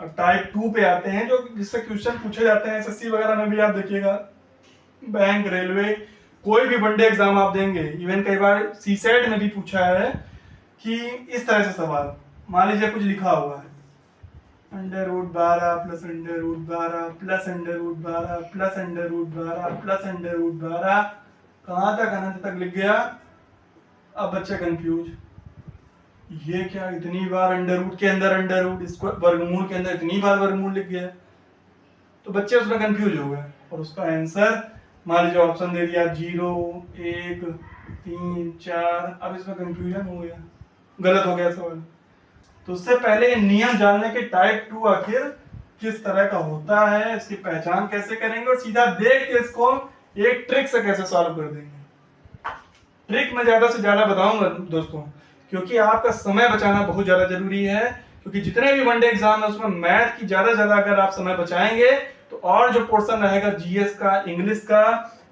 अब टाइप 2 पे आते हैं, जो जिससे क्वेश्चन पूछे जाते हैं एसएससी वगैरह में भी, आप देखिएगा बैंक, रेलवे, कोई भी वनडे एग्जाम आप देंगे, इवन कई बार सीसेट में भी पूछा है कि इस तरह से सवाल, मान लीजिए कुछ लिखा हुआ है under root 12 plus under root 12 plus under root 12 plus under root 12 plus under root 12, कहां तक, अनंत तक लिख गया। अब बच्चे कंफ्यूज, ये क्या, इतनी बार अंडर रूट के अंदर अंडर रूट, इसको वर्गमूल के अंदर इतनी बार वर्गमूल लिख गया, तो बच्चे उसमें कंफ्यूज हो गए और उसका आंसर मान लीजिए ऑप्शन दे दिया 0 1 3 4, अब इसमें कंफ्यूजन हो गया, गलत हो गया सवाल। तो उससे पहले नियम जानने के टाइप 2 आखिर किस तरह का होता है, इसकी पहचान कैसे करेंगे और सीधा देख के इसको एक ट्रिक से कैसे सॉल्व कर देंगे। ट्रिक मैं ज्यादा से ज्यादा बताऊंगा दोस्तों, क्योंकि आपका समय बचाना बहुत ज्यादा जरूरी है, क्योंकि जितने भी वनडे एग्जाम है उसमें मैथ की ज्यादा ज्यादा अगर आप समय बचाएंगे तो और जो पोर्शन रहेगा जीएस का, इंग्लिश का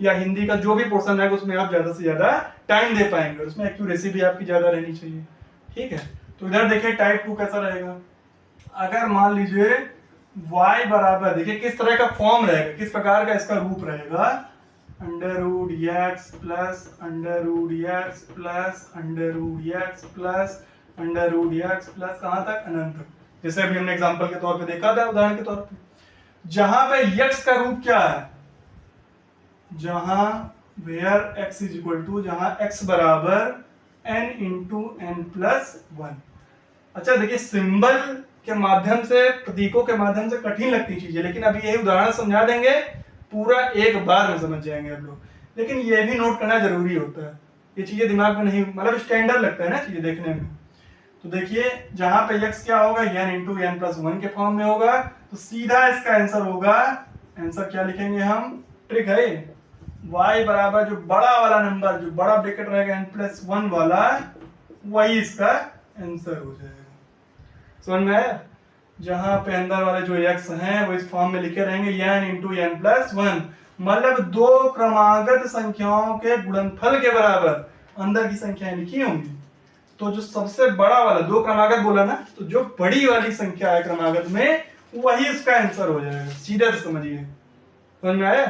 या हिंदी का, जो भी पोर्शन रहेगा उसमें आप ज्यादा से ज्यादा टाइम दे पाएंगे और उसमें एक्यूरेसी भी आपकी ज्यादा रहनी चाहिए। ठीक है, तो इधर देखिए टाइप 2 कैसा रहेगा। अगर मान लीजिए y बराबर, देखिए किस तरह का फॉर्म रहेगा, किस प्रकार का इसका रूप रहेगा, under root x plus under root x plus under root x plus under root x plus कहां तक, अनंत तक, जैसे अभी हमने एग्जांपल के तौर पे देखा था, उदाहरण के तौर पे। जहां पे x का रूप क्या है, जहां where x is equal to, जहां x बराबर n into n plus one. अच्छा देखिए, सिंबल के माध्यम से, प्रतीकों के माध्यम से कठिन लगती चीजें, लेकिन अभी यही उदाहरण समझा देंगे, पूरा एक बार में समझ जाएंगे आप लोग। लेकिन ये भी नोट करना जरूरी होता है, ये चीजें दिमाग में नहीं, मतलब स्टैंडर्ड लगता है ना चीजें देखने में। तो देखिए जहां पे x क्या होगा, n into n plus one के फॉर्म में होगा, तो सीधा इसका आंसर होगा, आंसर क्या लिखेंगे हम, ट्रिक है, y बराबर जो बड़ा वाला नंबर, जो बड़ा ब्रैकेट रहेगा n प्लस वन वाला, वही इसका आंसर हो जाएगा। समझ में आया, जहां पे अंदर वाले जो x हैं वो इस फॉर्म में लिखे रहेंगे n into n plus one, मतलब दो क्रमागत संख्याओं के गुणनफल के बराबर अंदर की संख्याएं लिखी होंगी। तो जो सबसे बड़ा वाला, दो क्रमागत बोला ना, तो जो बड़ी वाली संख्या है क्रमागत में, वही इसका आंसर हो जाएगा, सीधे से समझिए। समझ में आया,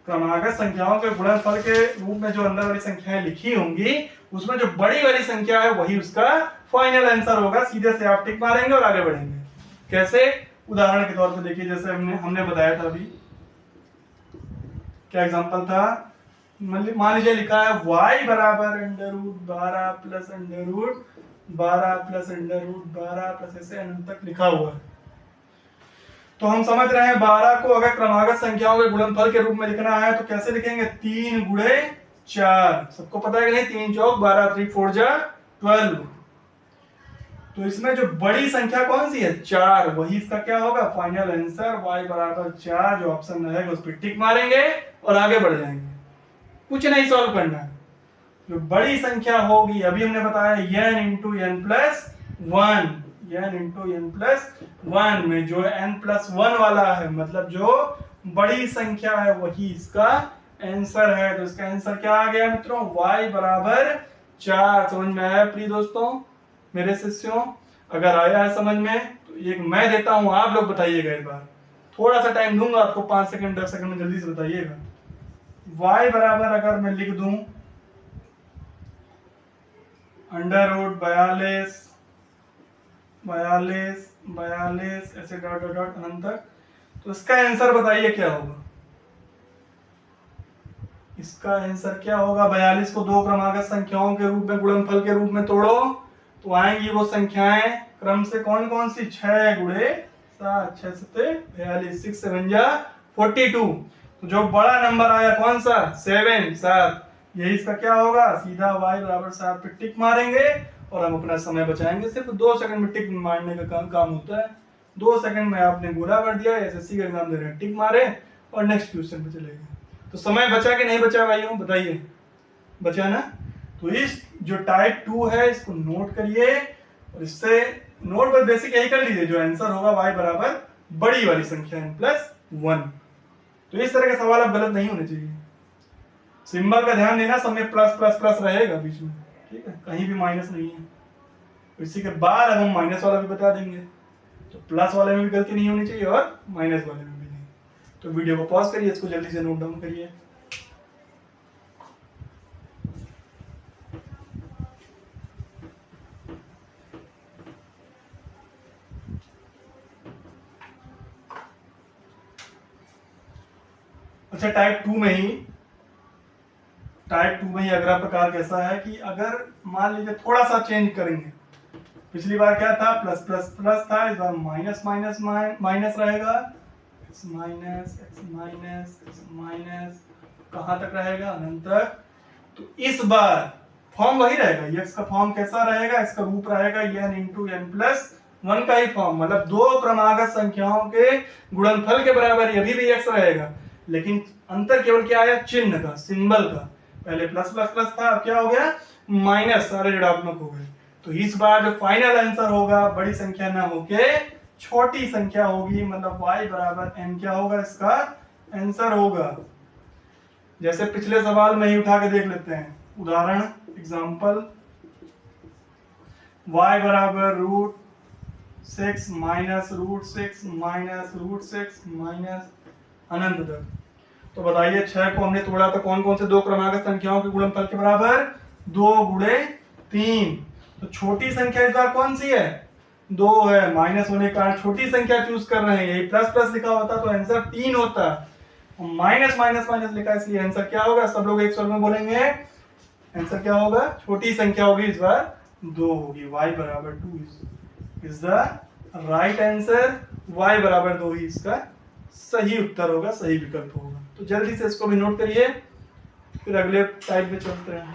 क्रमागत संख्याओं के गुणनफल के रूप में जो अंदर वाली संख्याएं लिखी होंगी, उसमें जो बड़ी वाली संख्या है वही उसका फाइनल आंसर होगा। सीधे से आप टिक मारेंगे और आगे बढ़ेंगे। कैसे, उदाहरण के तौर पर देखिए, जैसे हमने बताया था अभी, क्या एग्जांपल था, मान लीजिए लिखा है y बराबर under root 12 plus under root 12 plus under root 12 plus ऐसे अनंत तक लिखा हुआ है। तो हम समझ रहे हैं 12 को अगर क्रमागत संख्याओं के गुणनफल के रूप में लिखना है तो कैसे लिखेंगे, 3 गुणे 4, सबको पता है कि नहीं, 3 चौक 12, 3 4 जा 12। तो इसमें जो बड़ी संख्या कौन सी है, 4, वही इसका क्या होगा, फाइनल आंसर, y बराबर 4, जो ऑप्शन रहेगा उस पर टिक मारेंगे और आगे बढ़ जाएंगे। कुछ नहीं सॉल्व करना है, जो बड़ी संख्या होगी, अभी हमने बताया n into n plus one, n into n plus one में जो n प्लस वन वाला है, मतलब जो बड़ी संख्या है वही इसका आंसर है। तो इसका आंसर क्या आ गया मित्रों, y बराबर 4। समझ में आया प्रिय दोस्तों, मेरे शिष्यों? अगर आया है समझ में तो एक मैं देता हूं, आप लोग बताइएगा एक बार, थोड़ा सा टाइम दूंगा आपको, 5 सेकंड 10 सेकंड में जल्दी से बताइएगा। y बराबर अगर मैं लिख दूं अंडर रूट 42 42 42 ऐसे डॉट डॉट डॉट अनंत तक, तो इसका आंसर बताइए क्या होगा। इसका आंसर क्या होगा, 42 को दो क्रमागत संख्याओं के रूप में, गुणनफल के रूप में तोड़ो तो आएंगी वो संख्याएं क्रम से कौन कौन सी, 6 गुणे 7, 6 सते 42, 6 7 जा 42। तो जो बड़ा नंबर आया कौन सा, 7, 7, यही इसका क्या होगा, सीधा y बराबर 7 पे टिक मारेंगे और हम अपना समय बचाएंगे। सिर्फ 2 सेकंड में टिक मारने का काम होता है, 2 सेकंड में आपने गुणा कर दिया, एसएससी का एग्जाम दे रहे हैं, टिक मारे और नेक्स्ट क्वेश्चन पे चले गए। तो समय बचा कि नहीं बचा भाइयों, बताइए, बचा ना। तो इस जो टाइप 2 है इसको नोट करिए और इससे नोट पर बेसिक यही कर लीजिए, जो आंसर होगा y बराबर बड़ी वाली संख्या n प्लस वन। तो इस तरह के सवाल अब गलत नहीं होने चाहिए। सिंबल का ध्यान देना, सब में प्लस प्लस प्लस रहेगा बीच में, ठीक है, कहीं भी माइनस नहीं है। इसी के बाद अब हम माइनस वाला भी बता देंगे। तो प्लस वाले में भी गलती नहीं होनी चाहिए और माइनस वाले में भी नहीं। तो वीडियो को पॉज करिए, इसको जल्दी से नोट डाउन करिए। अच्छा, टाइप 2 में ही अगला प्रकार कैसा है कि अगर मान लीजिए थोड़ा सा चेंज करेंगे, पिछली बार क्या था, प्लस प्लस प्लस था, इस बार माइनस माइनस माइनस रहेगा, x minus x minus x minus कहाँ तक रहेगा, अनंत तक। तो इस बार फॉर्म वही रहेगा, x का फॉर्म कैसा रहेगा, इसका रूप रहेगा n इंटू एन प्लस 1 का ही फॉर्म, मतलब दो क्रमागत संख्याओं के गुणनफल के बराबर ये भी x रहेगा, लेकिन अंतर केवल क्या आया, चिन्ह का, सिंबल का। पहले प्लस प्लस प्लस था, अब क्या हो गया, माइनस, सारे ऋणात्मक हो गए। तो इस बार जो फाइनल आंसर होगा बड़ी संख्या ना होके छोटी संख्या होगी, मतलब y बराबर n क्या होगा, इसका आंसर होगा। जैसे पिछले सवाल में ही उठा के देख लेते हैं, उदाहरण एग्जांपल, y बराबर √6 माइनस √6 माइनस √6 माइनस अनंत तक। तो बताइए 6 को हमने तोड़ा तो कौन कौन से दो क्रमागत संख्याओं के गुणनफल के बराबर, 2 गुणे 3। तो छोटी संख्या इस बार कौन सी है, 2 है, माइनस होने के कारण छोटी संख्या चूज कर रहे हैं, यही प्लस प्लस लिखा होता तो आंसर 3 होता, माइनस माइनस माइनस लिखा इसलिए आंसर क्या होगा, सब लोग एक स्वर में बोलेंगे, आंसर क्या होगा, छोटी संख्या होगी इस बार 2 होगी, y बराबर 2 is the right answer, y बराबर 2 ही इसका सही उत्तर होगा, सही विकल्प होगा। तो जल्दी से इसको भी नोट करिए, फिर अगले टाइप में चलते हैं।